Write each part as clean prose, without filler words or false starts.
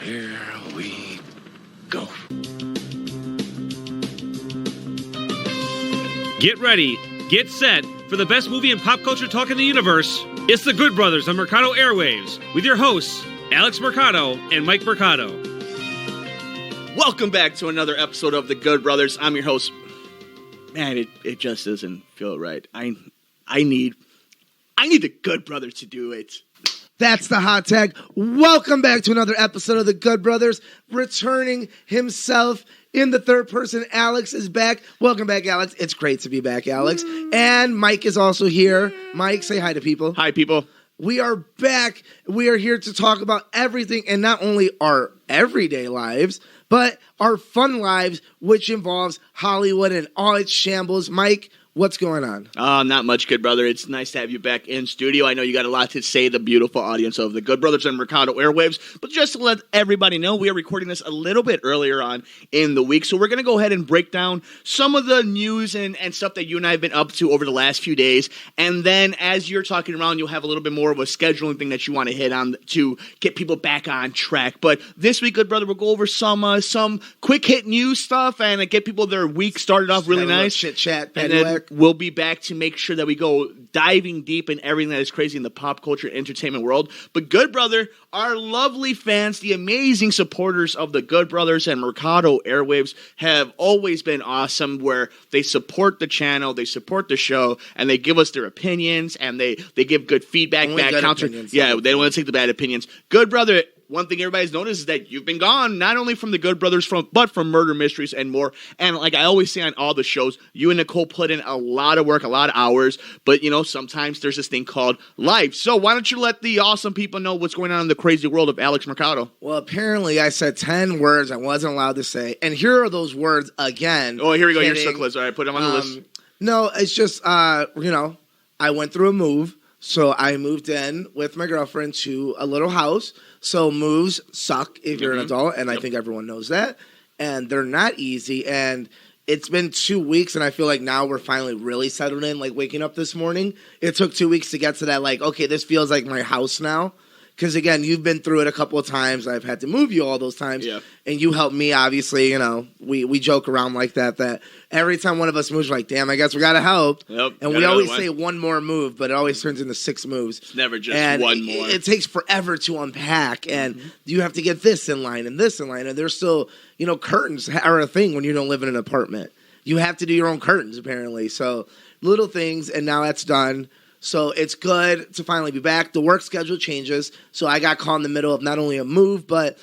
Here we go. Get ready, get set for the best movie and pop culture talk in the universe. It's the Good Brothers on Mercado Airwaves with your hosts, Alex Mercado and Mike Mercado. Welcome back to another episode of the Good Brothers. I'm your host. Man, it just doesn't feel right. I need the Good Brothers to do it. That's the hot tag. Welcome back to another episode of the Good Brothers. Returning himself in the third person, Alex is back. Welcome back, Alex. It's great to be back, Alex. And Mike is also here. Mike, say hi to people. Hi, people. We are back. We are here to talk about everything, and not only our everyday lives, but our fun lives, which involves Hollywood and all its shambles. Mike, what's going on? Not much, Good Brother. It's nice to have you back in studio. I know you got a lot to say, the beautiful audience of the Good Brothers and Mercado Airwaves. But just to let everybody know, we are recording this a little bit earlier on in the week. So we're going to go ahead and break down some of the news and stuff that you and I have been up to over the last few days. And then as you're talking around, you'll have a little bit more of a scheduling thing that you want to hit on to get people back on track. But this week, Good Brother, we'll go over some quick hit news stuff and get people their week started off really nice. Chit chat, and then we'll be back to make sure that we go diving deep in everything that is crazy in the pop culture entertainment world. But Good Brother, our lovely fans, the amazing supporters of the Good Brothers and Mercado Airwaves have always been awesome, where they support the channel, they support the show, and they give us their opinions, and they give good feedback, Only bad good counter. opinions. Yeah, they don't want to take the bad opinions. Good Brother, one thing everybody's noticed is that you've been gone, not only from the Good Brothers, but from Murder Mysteries and more. And like I always say on all the shows, you and Nicole put in a lot of work, a lot of hours. But, you know, sometimes there's this thing called life. So why don't you let the awesome people know what's going on in the crazy world of Alex Mercado? Well, apparently I said 10 words I wasn't allowed to say. And here are those words again. Oh, here we go. Kidding. Your circle list. All right, put them on the list. No, it's just, I went through a move. So I moved in with my girlfriend to a little house. So moves suck if you're an adult, and I think everyone knows that. And they're not easy. And it's been 2 weeks, and I feel like now we're finally really settled in, like waking up this morning. It took 2 weeks to get to that, like, okay, this feels like my house now. Because, again, you've been through it a couple of times. I've had to move you all those times. Yeah. And you helped me, obviously. You know, we joke around like that every time one of us moves, we're like, damn, I guess we got to help. Yep, and we always say one more move, but it always turns into 6 moves. It's never just one more. It takes forever to unpack. And you have to get this in line and this in line. And there's still, curtains are a thing when you don't live in an apartment. You have to do your own curtains, apparently. So little things, and now that's done. So it's good to finally be back. The work schedule changes. So I got caught in the middle of not only a move, but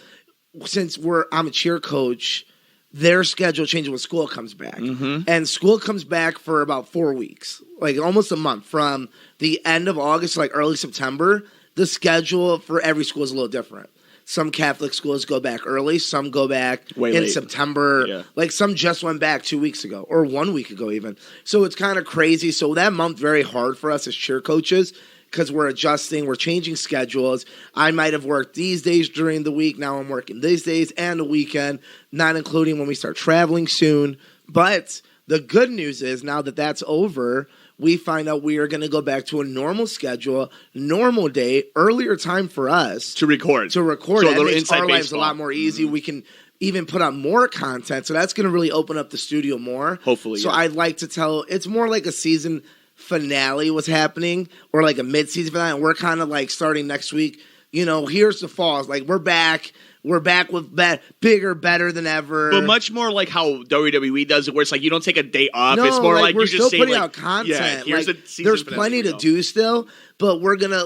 since I'm a cheer coach, their schedule changes when school comes back. And school comes back for about 4 weeks, like almost a month. From the end of August to like early September, the schedule for every school is a little different. Some Catholic schools go back early. Some go back Way in late. September. Yeah. Like some just went back 2 weeks ago or 1 week ago even. So it's kind of crazy. So that month very hard for us as cheer coaches because we're adjusting. We're changing schedules. I might have worked these days during the week. Now I'm working these days and the weekend, not including when we start traveling soon. But the good news is now that that's over, we find out we are going to go back to a normal schedule, normal day, earlier time for us. To record. So that it makes inside our lives a baseball. lot more easy. We can even put out more content. So that's going to really open up the studio more. Hopefully, So yeah. I'd like to tell, it's more like a season finale was happening or like a mid-season finale. And we're kind of like starting next week. Here's the falls. Like we're back. We're back with bigger, better than ever. But much more like how WWE does it, where it's like you don't take a day off. No, it's more like we're you still just say, putting like, out content. Yeah, here's Like, the season there's finale. plenty to do still, but we're gonna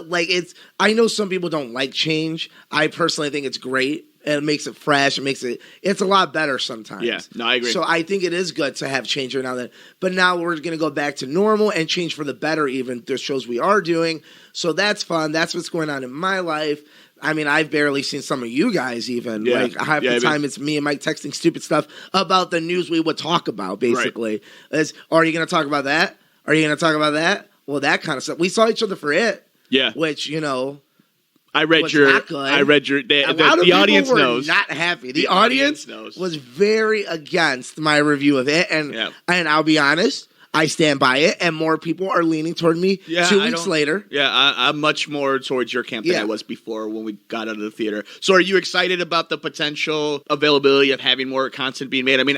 I know some people don't like change. I personally think it's great. And it makes it fresh. It's a lot better sometimes. Yeah, no, I agree. So I think it is good to have change now then. But now we're going to go back to normal and change for the better even the shows we are doing. So that's fun. That's what's going on in my life. I mean, I've barely seen some of you guys even. Yeah. Like half the time it's me and Mike texting stupid stuff about the news we would talk about, basically. Right. Are you going to talk about that? Are you going to talk about that? Well, that kind of stuff. We saw each other for it. Yeah. Which, I read was your. not good. I read your. The the audience were knows. Not happy. The audience knows. was very against my review of it, and I'll be honest. I stand by it, and more people are leaning toward me 2 weeks later. Yeah, I'm much more towards your camp than I was before when we got out of the theater. So are you excited about the potential availability of having more content being made? I mean,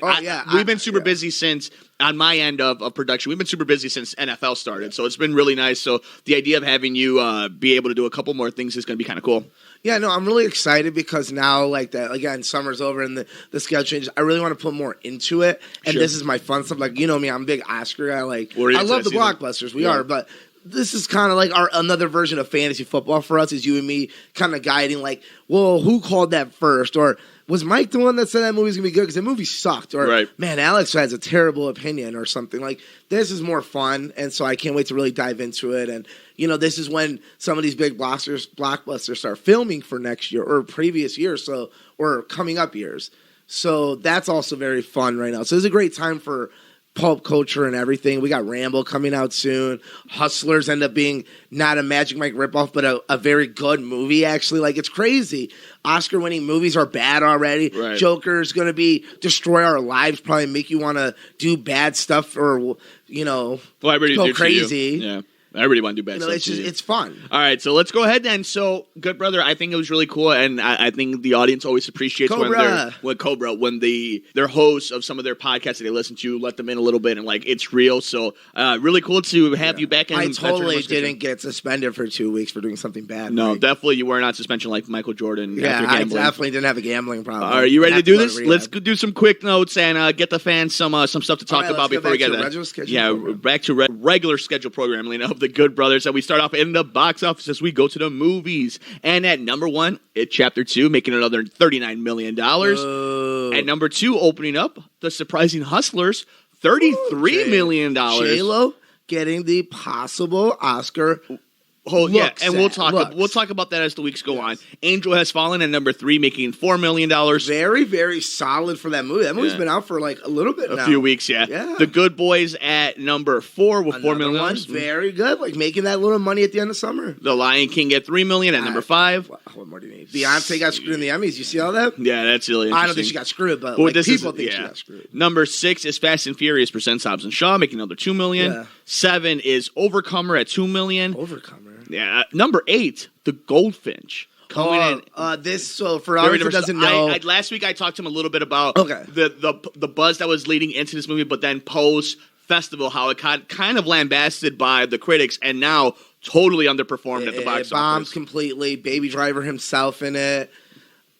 we've been super busy since, on my end of production, we've been super busy since NFL started. So it's been really nice. So the idea of having you be able to do a couple more things is going to be kind of cool. Yeah, no, I'm really excited because now, like that, again, summer's over and the schedule changes. I really want to put more into it, and this is my fun stuff. Like, you know me, I'm a big Oscar guy. Like, I love the blockbusters. We are, but this is kind of like another version of fantasy football for us. Is you and me kind of guiding, like, well, who called that first, or was Mike the one that said that movie's gonna be good because the movie sucked, or man, Alex has a terrible opinion, or something. Like, this is more fun, and so I can't wait to really dive into it. And you know, this is when some of these big blockbusters start filming for next year or previous years, or coming up years. So that's also very fun right now. So it's a great time for pulp culture and everything. We got Rambo coming out soon. Hustlers end up being not a Magic Mike ripoff, but a very good movie, actually. Like, it's crazy. Oscar-winning movies are bad already. Right. Joker's going to destroy our lives, probably make you want to do bad stuff or, you know, go crazy. Yeah. I really want to do bad stuff. It's fun. All right, so let's go ahead then. So, Good Brother, I think it was really cool, and I think the audience always appreciates when their hosts of some of their podcasts that they listen to let them in a little bit, and like it's real. So, really cool to have you back. I totally didn't get suspended for 2 weeks for doing something bad. No, definitely you were not suspension like Michael Jordan. Yeah, I definitely didn't have a gambling problem. Are you ready to do this? Let's do some quick notes and get the fans some stuff to talk about before we get that. Yeah, back to regular schedule programming of the Good Brothers, and we start off in the box office as we go to the movies. And at number 1, It Chapter 2, making another $39 million. At number 2, opening up, The Surprising Hustlers, $33 million. J-Lo getting the possible Oscar. And we'll talk about that as the weeks go on. Angel Has Fallen at number 3, making $4 million. Very, very solid for that movie. That movie's been out for like a little bit now. A few weeks, yeah. The Good Boys at number 4 with $4 million. Very good, like making that little money at the end of summer. The Lion King at $3 million at number 5. What more do you need? Beyonce got screwed in the Emmys. You see all that? Yeah, that's really interesting. I don't think she got screwed, but like, people think she got screwed. Number 6 is Fast and Furious presents Hobbs and Shaw, making another $2 million. Yeah. 7 is Overcomer at $2 million. Overcomer. Yeah, number 8, The Goldfinch. Coming in. So for our who doesn't know, last week I talked to him a little bit about the buzz that was leading into this movie, but then post festival how it got kind of lambasted by the critics, and now totally underperformed at the box office. It bombed completely. Baby Driver himself in it.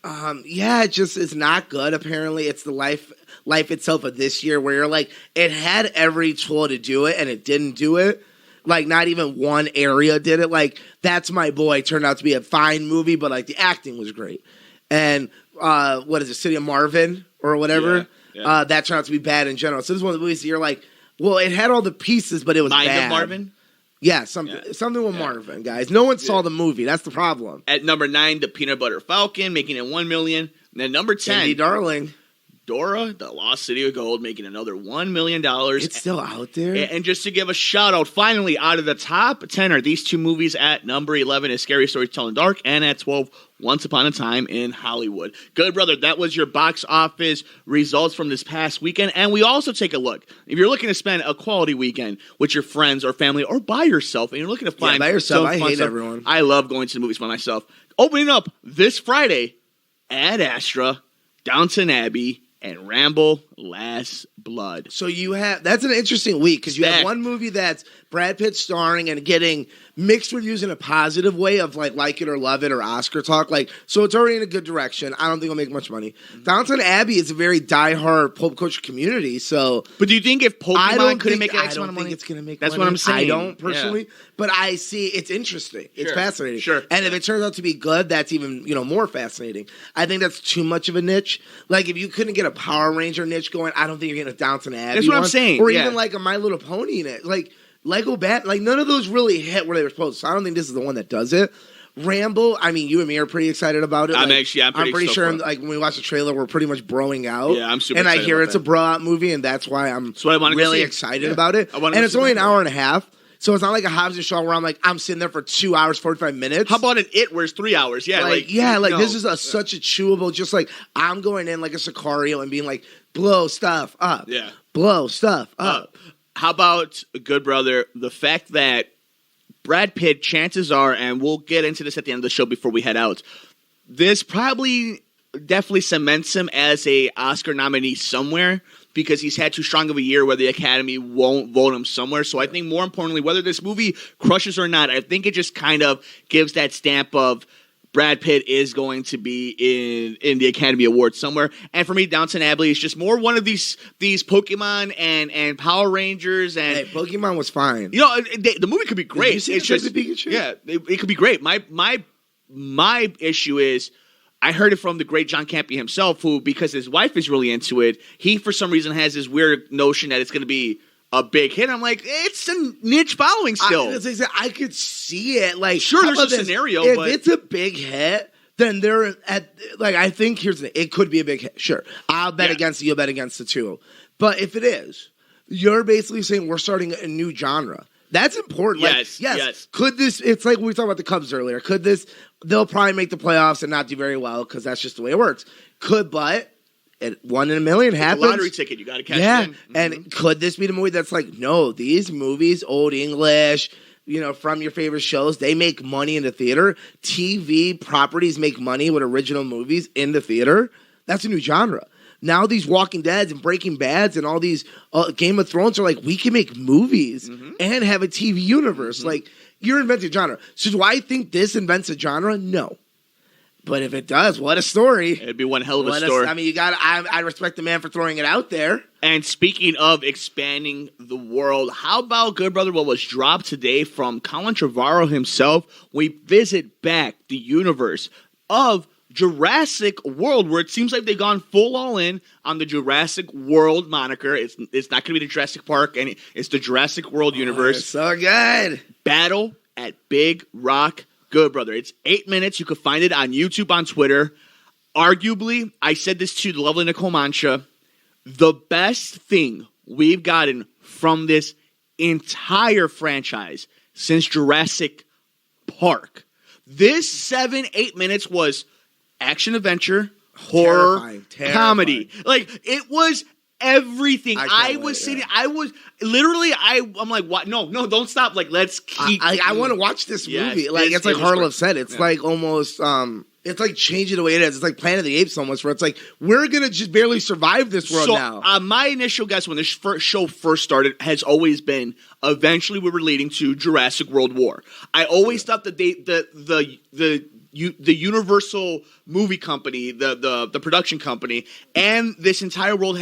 It's not good. Apparently, it's the life itself of this year, where you're like, it had every tool to do it, and it didn't do it. Like, not even one area did it. Like, That's My Boy turned out to be a fine movie, but, like, the acting was great. And, what is it, City of Marvin or whatever? Yeah. That turned out to be bad in general. So this is one of the movies that you're like, well, it had all the pieces, but it was bad. Mind of Marvin? Yeah, something with Marvin, guys. No one saw the movie. That's the problem. At number 9, The Peanut Butter Falcon, making it $1 million. And then number 10, Cindy Darling. Dora, The Lost City of Gold, making another $1 million. It's still out there. And just to give a shout out, finally, out of the top 10 are these two movies. At number 11 is Scary Stories to Tell in the Dark, and at 12, Once Upon a Time in Hollywood. Good, brother, that was your box office results from this past weekend. And we also take a look. If you're looking to spend a quality weekend with your friends or family or by yourself, and you're looking to find by yourself, I hate stuff, everyone. I love going to the movies by myself. Opening up this Friday, Ad Astra, Downton Abbey, and Rambo Last Blood. So that's an interesting week, because you have one movie that's Brad Pitt starring and getting mixed reviews in a positive way of like it or love it or Oscar talk. Like, so it's already in a good direction. I don't think it'll make much money. Mm-hmm. Downton Abbey is a very diehard pop culture community. So, but do you think if Pokemon couldn't make X amount of money, I don't think it's going to make That's money. what I'm saying. I don't personally, but I see it's interesting. It's fascinating. Sure. And if it turns out to be good, that's even more fascinating. I think that's too much of a niche. Like, if you couldn't get a Power Ranger niche going, I don't think you're getting a Downton Abbey. That's what I'm saying. Or even like a My Little Pony in it. Like Lego Bat, like none of those really hit where they were supposed to. So I don't think this is the one that does it. Rambo, I mean, you and me are pretty excited about it. I'm pretty sure. Like when we watch the trailer, we're pretty much broing out. Yeah, I'm super. And I hear it's a bro out movie, and that's why I'm really excited about it. And it's only an hour and a half. So it's not like a Hobbs and Shaw where I'm sitting there for 2 hours, 45 minutes. How about an It where it's 3 hours? Yeah, this is such a chewable, just like I'm going in like a Sicario and being like, blow stuff up. Yeah. Blow stuff up. How about Good Brother? The fact that Brad Pitt, chances are, and we'll get into this at the end of the show before we head out, this probably definitely cements him as a Oscar nominee somewhere because he's had too strong of a year where the Academy won't vote him somewhere. So I think more importantly, whether this movie crushes or not, I think it just kind of gives that stamp of Brad Pitt is going to be in the Academy Awards somewhere. And for me, Downton Abbey is just more one of these Pokemon and Power Rangers. And hey, Pokemon was fine. You know, the movie could be great. Did you see it's the just Pikachu? Yeah, it could be great. My issue is I heard it from the great John Campea himself, who, because his wife is really into it, he for some reason has this weird notion that it's going to be a big hit. I'm like, it's a niche following still. I could see it. Like, sure, there's a scenario, if but it's a big hit, then they're at, like, I think it could be a big hit. Sure, I'll bet against it. You'll bet against it too. But if it is, you're basically saying we're starting a new genre. That's important. Yes. Could this? It's like we were talking about the Cubs earlier. Could this? They'll probably make the playoffs and not do very well because that's just the way it works. But it 1 in a million happens. It's a lottery ticket. You got to catch it in. Mm-hmm. And could this be the movie that's like, no, these movies, Old English, from your favorite shows, they make money in the theater. TV properties make money with original movies in the theater. That's a new genre. Now these Walking Deads and Breaking Bads and all these Game of Thrones are like, we can make movies and have a TV universe. Like, you're inventing genre. So do I think this invents a genre? No. But if it does, what a story. It'd be one hell of a story. I respect the man for throwing it out there. And speaking of expanding the world, how about Good Brother, what was dropped today from Colin Trevorrow himself? We visit back the universe of Jurassic World, where it seems like they've gone full all in on the Jurassic World moniker. It's not going to be the Jurassic Park, and it's the Jurassic World universe. So good. Battle at Big Rock Good Brother. It's 8 minutes. You can find it on YouTube, on Twitter. Arguably, I said this to the lovely Nicole Mancha, the best thing we've gotten from this entire franchise since Jurassic Park. This 7-8 minutes was action adventure, horror, terrifying. comedy. Like, it was everything. I'm like, what? No, don't stop. Like, let's keep. I want to watch this movie. Yes, like, it's like Harlow said. It's Yeah. like almost. It's like changing the way it is. It's like Planet of the Apes almost, where it's like we're gonna just barely survive this world now. My initial guess when this show first started has always been eventually we were leading to Jurassic World War. I always thought that the Universal movie company, the production company, and this entire world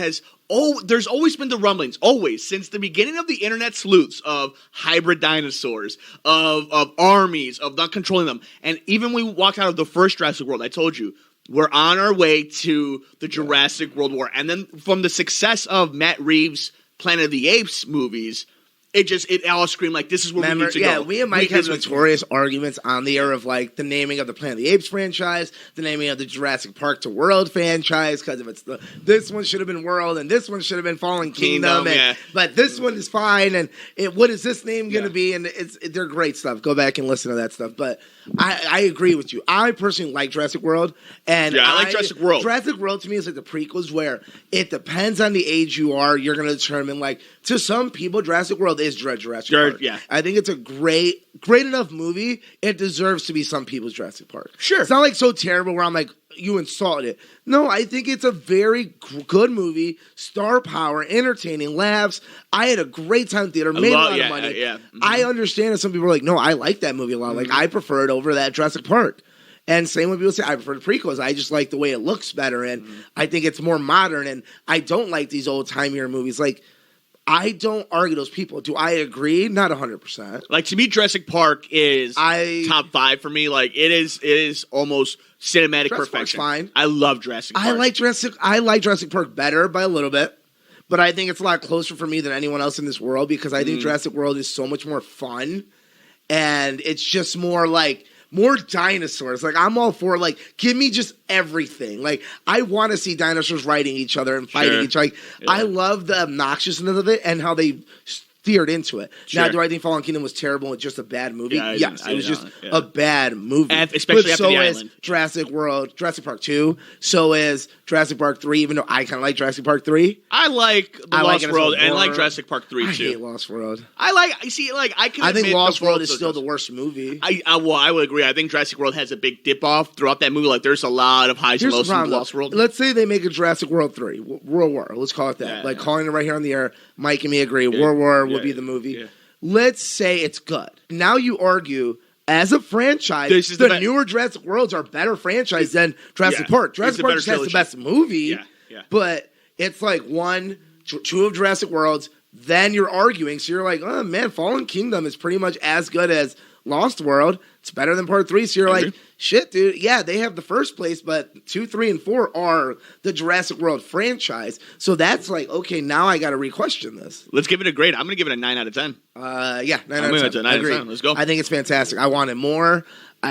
there's always been the rumblings, always, since the beginning of the internet sleuths of hybrid dinosaurs, of armies, of not controlling them. And even when we walked out of the first Jurassic World, I told you, we're on our way to the Jurassic World War. And then from the success of Matt Reeves' Planet of the Apes movies, it all screamed like, this is where we need to go. Yeah, we and Mike had notorious arguments on the air of like the naming of the Planet of the Apes franchise, the naming of the Jurassic Park to World franchise, because if it's this one should have been World and this one should have been Fallen Kingdom, but this one is fine. And what is this name going to be? And they're great stuff. Go back and listen to that stuff. But I agree with you. I personally like Jurassic World, and I like Jurassic World. Jurassic World to me is like the prequels, where it depends on the age you are. You're going to determine, like, to some people, Jurassic World is Jurassic Park. Yeah. I think it's a great enough movie. It deserves to be some people's Jurassic Park. Sure. It's not like so terrible where I'm like, you insulted it. No, I think it's a very good movie. Star power, entertaining, laughs. I had a great time in theater. Made a lot of money. Mm-hmm. I understand that some people are like, no, I like that movie a lot. Like, I prefer it over that Jurassic Park. And same when people say, I prefer the prequels. I just like the way it looks better. And I think it's more modern. And I don't like these old-timey movies. Like, I don't argue those people. Do I agree? Not 100%. Like, to me, Jurassic Park is top 5 for me. Like, it is almost cinematic perfection. Fine. I love Jurassic Park. I like Jurassic Park better by a little bit, but I think it's a lot closer for me than anyone else in this world, because I think Jurassic World is so much more fun, and it's just more like more dinosaurs. Like, I'm all for, like, give me just everything. Like, I want to see dinosaurs riding each other and fighting each other. Like, I love the obnoxiousness of it and how they steered into it. Sure. Now, do I think Fallen Kingdom was terrible and just a bad movie? Yeah, yes, it was just yeah. a bad movie. And especially but after so the is island. Jurassic Park 2. So is Jurassic Park 3, even though I kind of like Jurassic Park 3. I like The Lost World and like horror. Jurassic Park 3 I too. hate Lost World. I can think admit Lost the World is still the worst movie. I would agree. I think Jurassic World has a big dip off throughout that movie. Like, there's a lot of highs and Here's the lows in problem. Lost World. Let's say they make a Jurassic World 3, World War. Let's call it that. Yeah. Calling it right here on the air. Mike and me agree. World War will be the movie. Yeah. Let's say it's good. Now you argue, as a franchise, This is the newer Jurassic Worlds are better franchise than Jurassic Park. Jurassic Park just has the best movie, but it's like 1, 2 of Jurassic Worlds. Then you're arguing, so you're like, oh man, Fallen Kingdom is pretty much as good as Lost World. It's better than Part 3. So you're like, shit, dude. Yeah, they have the first place, but 2, 3, and 4 are the Jurassic World franchise. So that's like, okay, now I got to re-question this. Let's give it a grade. I'm going to give it a 9 out of 10. 9 out of 10. 9 out of 10. Let's go. I think it's fantastic. I wanted more.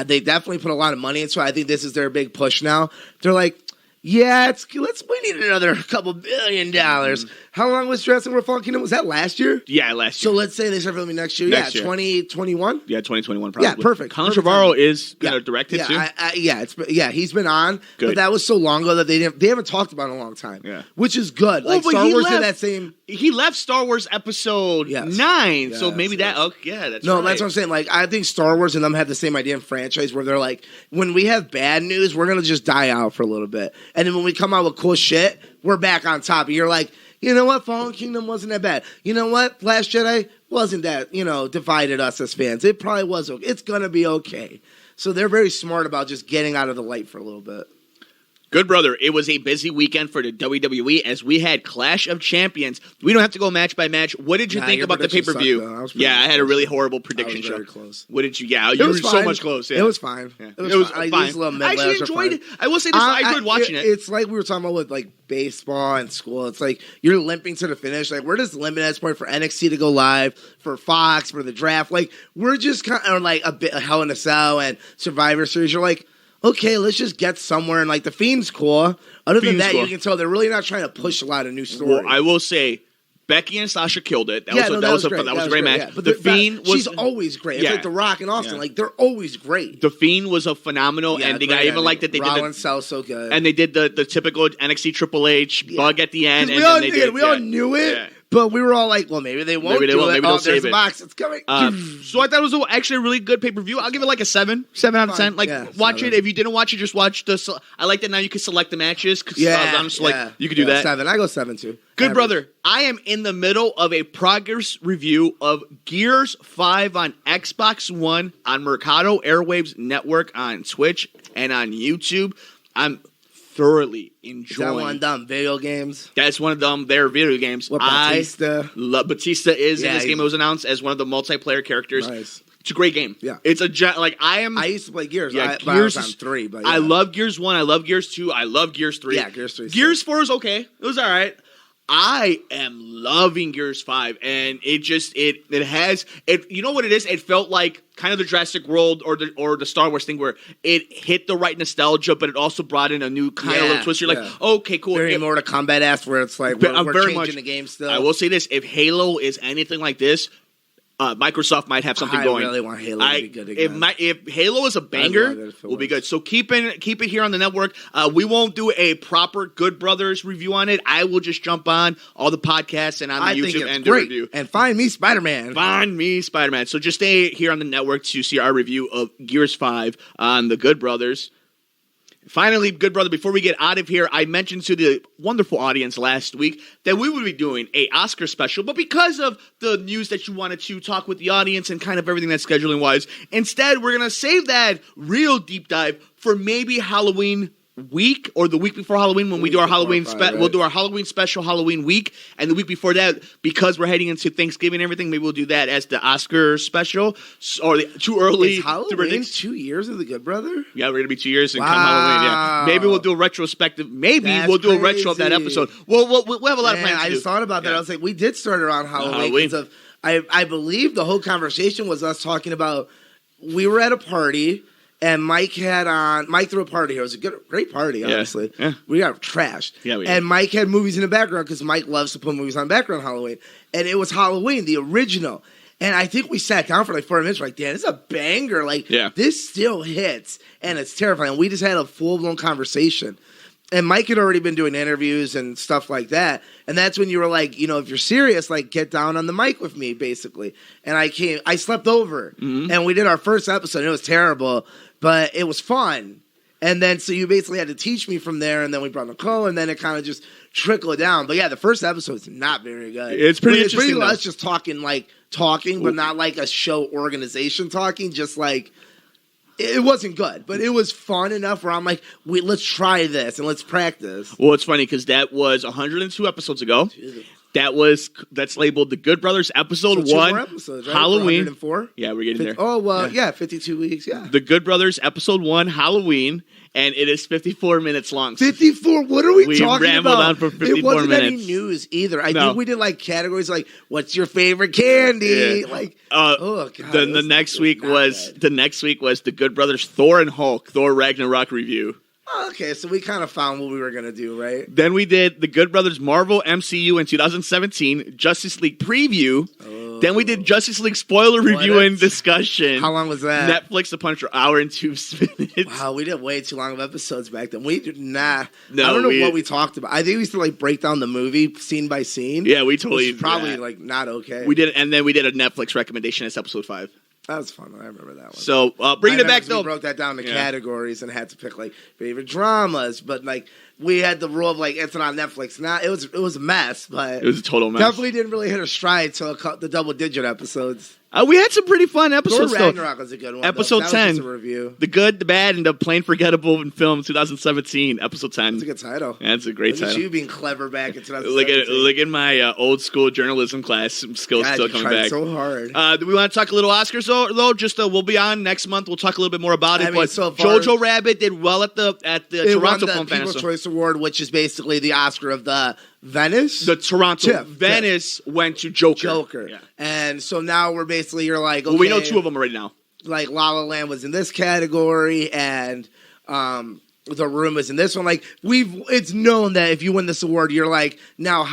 They definitely put a lot of money into it. I think this is their big push now. They're like, yeah, we need another couple $1 billion. How long was Jurassic World Fallen Kingdom? Was that last year? Yeah, last year. So let's say they start filming next year. Next year. 2021? Yeah, 2021 probably. Yeah, perfect. Colin Trevorrow is going to direct it yeah, too? He's been on. Good. But that was so long ago that they haven't talked about it in a long time. Yeah. Which is good. Well, Like but Star he Wars left- did that same... He left Star Wars Episode 9, so maybe that... Oh, yeah, that's No, right. that's what I'm saying. Like, I think Star Wars and them have the same idea in franchise where they're like, when we have bad news, we're going to just die out for a little bit. And then when we come out with cool shit, we're back on top. And you're like, you know what? Fallen Kingdom wasn't that bad. You know what? Last Jedi wasn't that, divided us as fans. It probably was okay. It's going to be okay. So they're very smart about just getting out of the light for a little bit. Good brother, it was a busy weekend for the WWE as we had Clash of Champions. We don't have to go match by match. What did you think about the pay-per-view? Yeah, I had a really horrible prediction show. Very close. What did you? Yeah, you were so much close. Yeah. It was fine. Yeah. It was fine. I actually enjoyed it. I will say this: I enjoyed watching it. It's like we were talking about with like baseball and school. It's like you're limping to the finish. Like we're just limping at this point for NXT to go live, for Fox, for the draft. Like we're just kind of like a bit of Hell in a Cell and Survivor Series. You're like, okay, let's just get somewhere. And like the Fiend's cool. Other than that, you can tell they're really not trying to push a lot of new stories. Well, I will say, Becky and Sasha killed it. That was a great match. Yeah. But the Fiend was... She's always great. It's like The Rock and Austin. Like, they're always great. The Fiend was a phenomenal ending. I even liked that they Rollins sounds so good. And they did the typical NXT Triple H bug at the end. And we all knew it. Yeah. But we were all like, well, maybe they won't do it. Maybe they'll save there's a box. It's coming. So I thought it was actually a really good pay-per-view. I'll give it like a 7 out of 10. Like, watch it. If you didn't watch it, just watch the... I like that now you can select the matches. You can do that. 7. I go 7, too. Good brother. I am in the middle of a progress review of Gears 5 on Xbox One, on Mercado Airwaves Network, on Twitch, and on YouTube. I'm thoroughly enjoying. Is that one of them video games? That's one of them. Their video games. What, Batista? Batista is in this game. It was announced as one of the multiplayer characters. Nice. It's a great game. Yeah. It's I used to play Gears. Yeah, Gears I was on 3. But I love Gears 1. I love Gears 2. I love Gears 3. Yeah, Gears 3. Gears 4 is okay. It was all right. I am loving Gears 5, and it has you know what it is? It felt like kind of the Jurassic World or the Star Wars thing where it hit the right nostalgia, but it also brought in a new kind of little twist. You're like, okay, cool. Very more to combat ass where it's like we're changing the game still. I will say this: if Halo is anything like this, Microsoft might have something going. I really want Halo to be good again. If Halo is a banger, we'll be good. So keep it here on the network. We won't do a proper Good Brothers review on it. I will just jump on all the podcasts and on the YouTube and do a review. And find me Spider-Man. Find me Spider-Man. So just stay here on the network to see our review of Gears 5 on the Good Brothers. Finally, good brother, before we get out of here, I mentioned to the wonderful audience last week that we would be doing a Oscar special, but because of the news that you wanted to talk with the audience and kind of everything that's scheduling-wise, instead, we're going to save that real deep dive for maybe Halloween week or the week before Halloween when we do our Halloween we'll do our Halloween special Halloween week, and the week before that, because we're heading into Thanksgiving and everything, maybe we'll do that as the Oscar special or too early. Is Halloween 2 years of the Good Brother? Yeah, we're gonna be 2 years and come Halloween. Yeah, maybe we'll do a retrospective. Maybe we'll do a retro of that episode. We'll have a lot of plans. I just thought about that. I was like, we did start around Halloween. I believe the whole conversation was us talking about we were at a party. And Mike threw a party. It was a great party, honestly. Yeah. We got trashed. Yeah, we and did. Mike had movies in the background because Mike loves to put movies on background Halloween. And it was Halloween, the original. And I think we sat down for like 40 minutes. We're like, damn, this is a banger. Like, this still hits. And it's terrifying. We just had a full-blown conversation. And Mike had already been doing interviews and stuff like that. And that's when you were like, you know, if you're serious, like, get down on the mic with me, basically. And I slept over. And we did our first episode. And it was terrible, but it was fun. And then, so you basically had to teach me from there. And then we brought Nicole, and then it kind of just trickled down. But yeah, the first episode is not very good. It's pretty interesting. It's us just talking, but not like a show organization talking, just like, it wasn't good, but it was fun enough where I'm like, let's try this and let's practice. Well, it's funny because that was 102 episodes ago. That's labeled the Good Brothers episode 1. More episodes, right? Halloween. 104? Yeah, we're getting there. Oh, well, yeah, 52 weeks, yeah. The Good Brothers episode 1, Halloween, and it is 54 minutes long. 54? What are we talking about? We rambled on for 54 minutes. It wasn't any news either. I think we did like categories like, what's your favorite candy? Yeah. Like, oh god. The next week was the Good Brothers Thor and Hulk, Thor Ragnarok review. Okay, so we kind of found what we were going to do, right? Then we did the Good Brothers Marvel MCU in 2017, Justice League preview. Then we did Justice League spoiler review and discussion. How long was that? Netflix The Punisher, hour and 2 minutes. Wow, we did way too long of episodes back then. I don't know what we talked about. I think we used to like break down the movie scene by scene. Yeah, we totally which is probably like not okay. We did, and then we did a Netflix recommendation as episode 5. That was fun. I remember that one. So bringing it back though, we broke that down to categories and had to pick like favorite dramas, but like we had the rule of like it's not on Netflix. Now it was a mess, but it was a total mess. Definitely didn't really hit a stride till the double-digit episodes. We had some pretty fun episodes. Thor Ragnarok was a good one. Episode 10, was just a review. The Good, the Bad, and the Plain Forgettable in Film, 2017. Episode 10. That's a good title. Yeah, that's a great title. Look at you being clever back in 2017. Look at my old school journalism class. Some skills still coming back. So hard. Do we want to talk a little Oscars though? Just we'll be on next month. We'll talk a little bit more about it. I mean, but so far, Jojo Rabbit did well at the Toronto Film Festival. People's Choice Award, which is basically the Oscar of the Venice? The Toronto. Venice went to Joker. Yeah. And so now we're basically, you're like, okay. Well, we know 2 of them already now. Like La La Land was in this category, and The Room is in this one. Like, it's known that if you win this award, you're like, now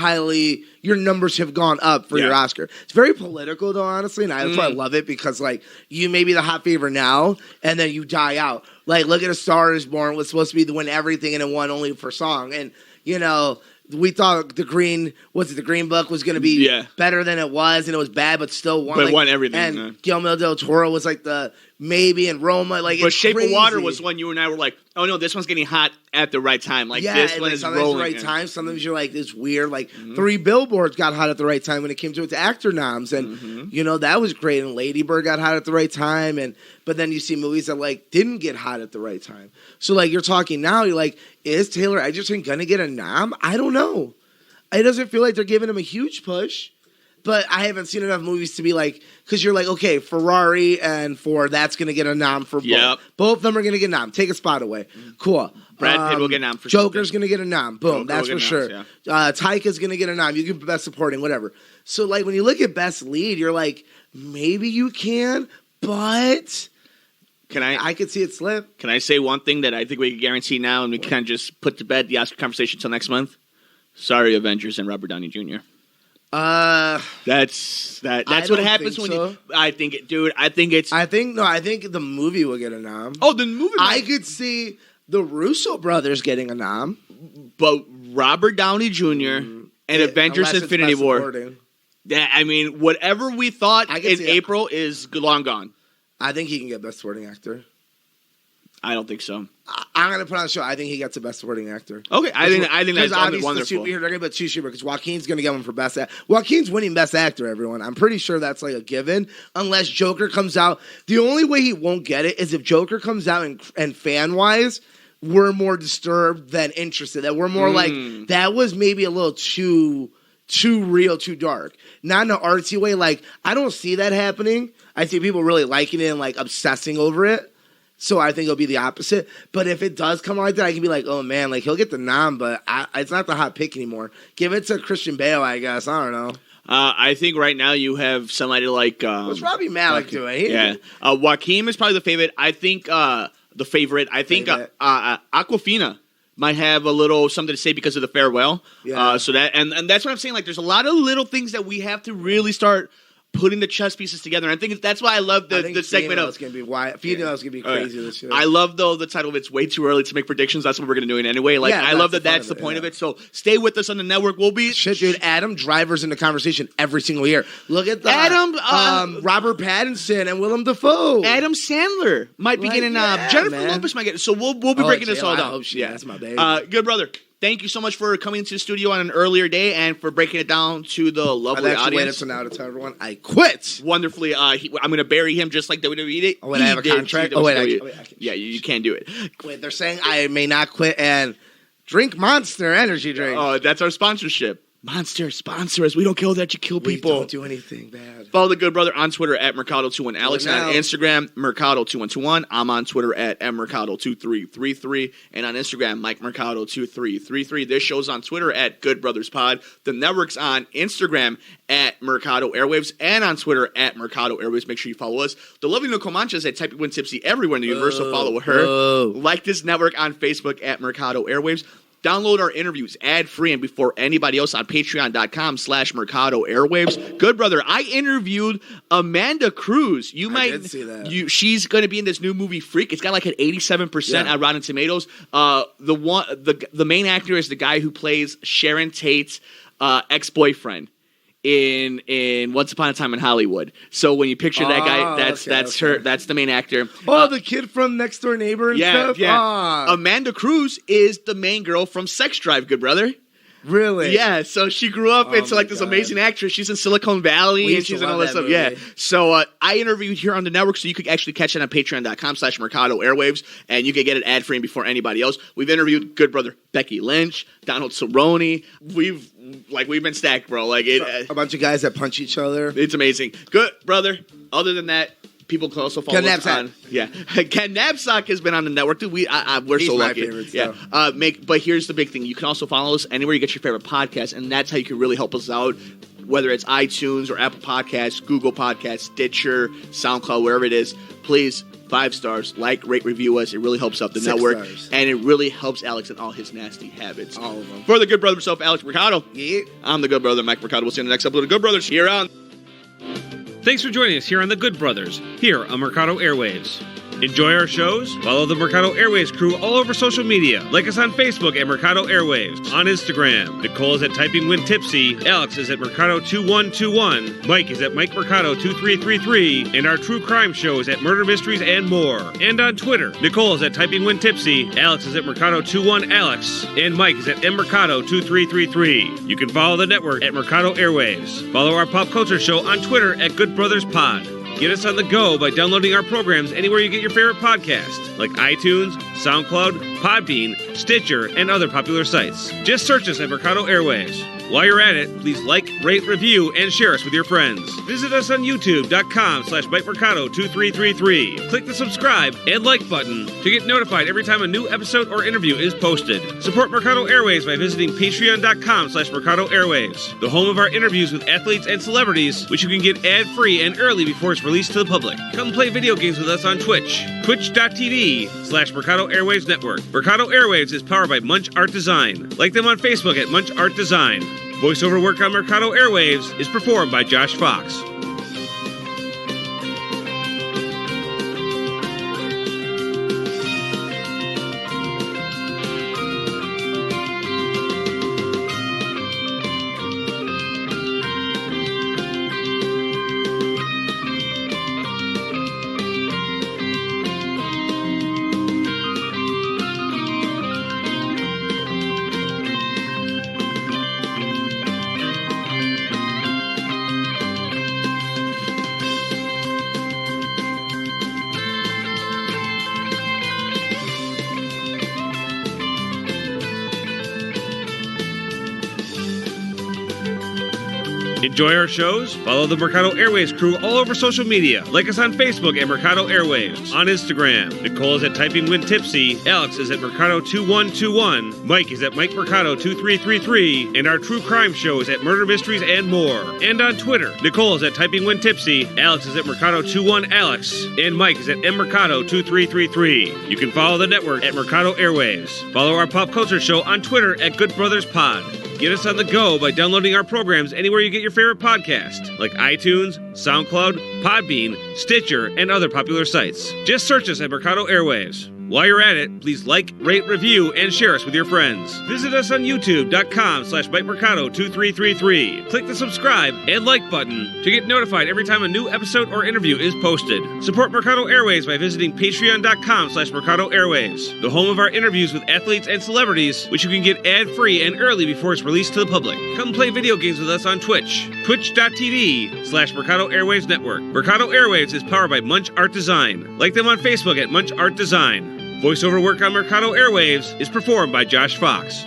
your numbers have gone up for your Oscar. It's very political, though, honestly, and that's why I love it, because, like, you may be the hot favorite now, and then you die out. Like, look at A Star Is Born, was supposed to be the win everything, and it won only for song. And, you know, we thought the Green Book was going to be better than it was, and it was bad, but still won. But it won everything. And Guillermo del Toro was like the maybe, and Roma. Like, but Shape crazy. of Water was one you and I were like, oh no, this one's getting hot at the right time. Like this one is sometimes rolling. At the right time. Sometimes you're like, this weird. Like 3 Billboards got hot at the right time when it came to its actor noms, and you know that was great. And Lady Bird got hot at the right time, but then you see movies that like didn't get hot at the right time. So like you're talking now, you're like, is Taylor Egerton gonna get a nom? I don't know. It doesn't feel like they're giving him a huge push, but I haven't seen enough movies to be like, because you're like, okay, Ferrari and Ford, that's going to get a nom for both. Both of them are going to get a nom. Take a spot away. Cool. Brad Pitt will get a nom for Joker's going to get a nom. Boom. That's for sure. Noms, Taika's going to get a nom. You get Best Supporting, whatever. So, like, when you look at Best Lead, you're like, maybe you can, but I could see it slip. Can I say one thing that I think we can guarantee now, and we can just put to bed the Oscar conversation until next month? Sorry, Avengers and Robert Downey Jr. That's what happens when you. I think the movie will get a nom. Oh, the movie. I could see the Russo brothers getting a nom, but Robert Downey Jr. and Avengers: Infinity War. Yeah, I mean, whatever we thought in April is long gone. I think he can get Best Supporting Actor. I don't think so. I'm going to put on the show. I think he gets a Best Supporting Actor. Okay, I think that's wonderful. They're going to put 2 superheroes because Joaquin's going to get one for Best Actor. Joaquin's winning Best Actor, everyone. I'm pretty sure that's like a given unless Joker comes out. The only way he won't get it is if Joker comes out and fan-wise, we're more disturbed than interested. That we're more like, that was maybe a little too real, too dark. Not in an artsy way. Like, I don't see that happening. I see people really liking it and like obsessing over it. So I think it'll be the opposite. But if it does come like that, I can be like, oh, man, like he'll get the nom, but it's not the hot pick anymore. Give it to Christian Bale, I guess. I don't know. I think right now you have somebody like... what's Rami Malek doing? Joaquin is probably the favorite. I think the favorite. I think Favorite. Aquafina might have a little something to say because of the farewell. Yeah. So that and that's what I'm saying. Like, there's a lot of little things that we have to really start putting the chess pieces together. And I think that's why I love the segment of. It's gonna be wild. Females gonna be crazy this year. I love though the title of it's way too early to make predictions. That's what we're gonna do it anyway. Like, I love that's the point of it. So stay with us on the network. We'll be shit, dude. Adam Driver's in the conversation every single year. Look at the Robert Pattinson and Willem Dafoe. Adam Sandler might be getting Jennifer Lopez might get. So we'll be breaking this all down. That's my baby. Good brother. Thank you so much for coming into the studio on an earlier day and for breaking it down to the lovely audience. Waited until now to tell everyone I quit. Wonderfully. I'm going to bury him just like WWE did. Oh, wait, I have a contract? Yeah, you can't do it. Wait, they're saying I may not quit and drink Monster energy drink. Oh, that's our sponsorship. Monster, sponsor us. We don't kill that, you kill people. We don't do anything bad. Follow the Good Brother on Twitter at Mercado21 Alex, and on Instagram, Mercado2121. I'm on Twitter at mmercado2333, and on Instagram, Mike Mercado2333. This show's on Twitter at Good Brothers Pod. The network's on Instagram at Mercado Airwaves, and on Twitter at Mercado Airwaves. Make sure you follow us. The lovely Nicole Mancha's at Type Win Tipsy everywhere in the universe, so follow her. Like this network on Facebook at Mercado Airwaves. Download our interviews ad-free and before anybody else on patreon.com/Mercado Airwaves. Good brother, I interviewed Amanda Cruz. I did see that. She's going to be in this new movie Freak. It's got like an 87% on Rotten Tomatoes. The main actor is the guy who plays Sharon Tate's ex-boyfriend in Once Upon a Time in Hollywood. So when you picture that guy, that's her. That's the main actor. The kid from Next Door Neighbor and stuff? Yeah. Amanda Cruz is the main girl from Sex Drive, good brother. Really? Yeah, so she grew up into like this amazing actress. She's in Silicon Valley and she's in all that stuff. Movie. Yeah. So I interviewed here on the network, so you could actually catch it on patreon.com/Mercado Airwaves, and you can get it ad-free and before anybody else. We've interviewed good brother Becky Lynch, Donald Cerrone. We've been stacked, bro. Like a bunch of guys that punch each other. It's amazing. Good brother. Other than that, people can also follow us on. Yeah, Ken Knapsack has been on the network. Dude, we're so lucky. Yeah. But here's the big thing: you can also follow us anywhere you get your favorite podcast, and that's how you can really help us out. Whether it's iTunes or Apple Podcasts, Google Podcasts, Stitcher, SoundCloud, wherever it is, please 5 stars, like, rate, review us. It really helps out the 6 network, stars. And it really helps Alex and all his nasty habits. All of them. For the good brother himself, Alex Mercado. Yeah. I'm the good brother, Mike Mercado. We'll see you in the next episode of Good Brothers here on. Thanks for joining us here on The Good Brothers, here on Mercado Airwaves. Enjoy our shows? Follow the Mercado Airwaves crew all over social media. Like us on Facebook at Mercado Airwaves. On Instagram, Nicole is at Typing When Tipsy. Alex is at Mercado2121. Mike is at Mike Mercado2333. And our true crime show is at Murder Mysteries and More. And on Twitter, Nicole is at Typing When Tipsy. Alex is at Mercado21Alex. And Mike is at MMercado2333. You can follow the network at Mercado Airwaves. Follow our pop culture show on Twitter at Good Brothers Pod. Get us on the go by downloading our programs anywhere you get your favorite podcasts, like iTunes, SoundCloud, Podbean, Stitcher, and other popular sites. Just search us at Mercado Airwaves. While you're at it, please like, rate, review, and share us with your friends. Visit us on youtube.com/MikeMercado2333. Click the subscribe and like button to get notified every time a new episode or interview is posted. Support Mercado Airwaves by visiting patreon.com/Mercado Airwaves, the home of our interviews with athletes and celebrities, which you can get ad-free and early before it's released to the public. Come play video games with us on Twitch, twitch.tv/Mercado Airwaves Network. Mercado Airwaves is powered by Munch Art Design. Like them on Facebook at Munch Art Design. Voiceover work on Mercado Airwaves is performed by Josh Fox. Enjoy our shows? Follow the Mercado Airwaves crew all over social media. Like us on Facebook at Mercado Airwaves. On Instagram, Nicole is at Typing When Tipsy, Alex is at Mercado2121, Mike is at Mike Mercado2333, and our true crime show is at Murder Mysteries and More. And on Twitter, Nicole is at Typing When Tipsy, Alex is at Mercado21Alex, and Mike is at MMercado2333. You can follow the network at Mercado Airwaves. Follow our pop culture show on Twitter at Good Brothers Pod. Get us on the go by downloading our programs anywhere you get your favorite podcast, like iTunes, SoundCloud, Podbean, Stitcher, and other popular sites. Just search us at Mercado Airwaves. While you're at it, please like, rate, review, and share us with your friends. Visit us on youtube.com/MikeMercado2333. Click the subscribe and like button to get notified every time a new episode or interview is posted. Support Mercado Airwaves by visiting patreon.com/Mercado Airwaves, the home of our interviews with athletes and celebrities, which you can get ad-free and early before it's released to the public. Come play video games with us on Twitch, twitch.tv/Mercado Airwaves Network. Mercado Airwaves is powered by Munch Art Design. Like them on Facebook at Munch Art Design. Voiceover work on Mercado Airwaves is performed by Josh Fox.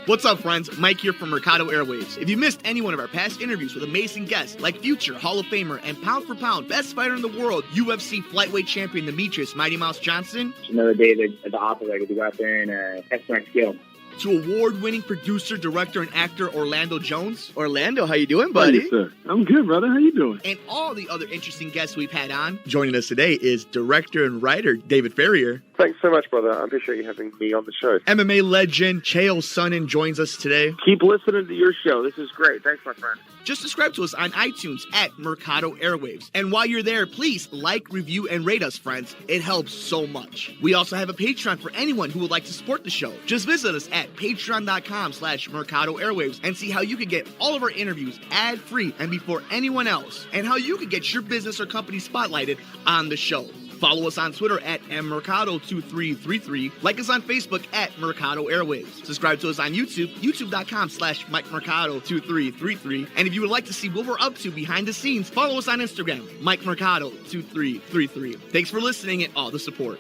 What's up, friends? Mike here from Mercado Airwaves. If you missed any one of our past interviews with amazing guests like future Hall of Famer and pound for pound best fighter in the world, UFC flyweight champion Demetrius Mighty Mouse Johnson, another day at the office, I get to go out there and test my skill. to award-winning producer, director, and actor Orlando Jones. Orlando, how you doing, buddy? Hey, sir. I'm good, brother. How you doing? And all the other interesting guests we've had on. Joining us today is director and writer David Ferrier. Thanks so much, brother. I appreciate you having me on the show. MMA legend Chael Sonnen joins us today. Keep listening to your show. This is great. Thanks, my friend. Just subscribe to us on iTunes at Mercado Airwaves. And while you're there, please like, review, and rate us, friends. It helps so much. We also have a Patreon for anyone who would like to support the show. Just visit us at patreon.com/Mercado Airwaves and see how you can get all of our interviews ad-free and before anyone else, and how you can get your business or company spotlighted on the show. Follow us on Twitter at mmercado2333. Like us on Facebook at Mercado Airwaves. Subscribe to us on YouTube, youtube.com/MikeMercado2333. And if you would like to see what we're up to behind the scenes, follow us on Instagram, MikeMercado2333. Thanks for listening and all the support.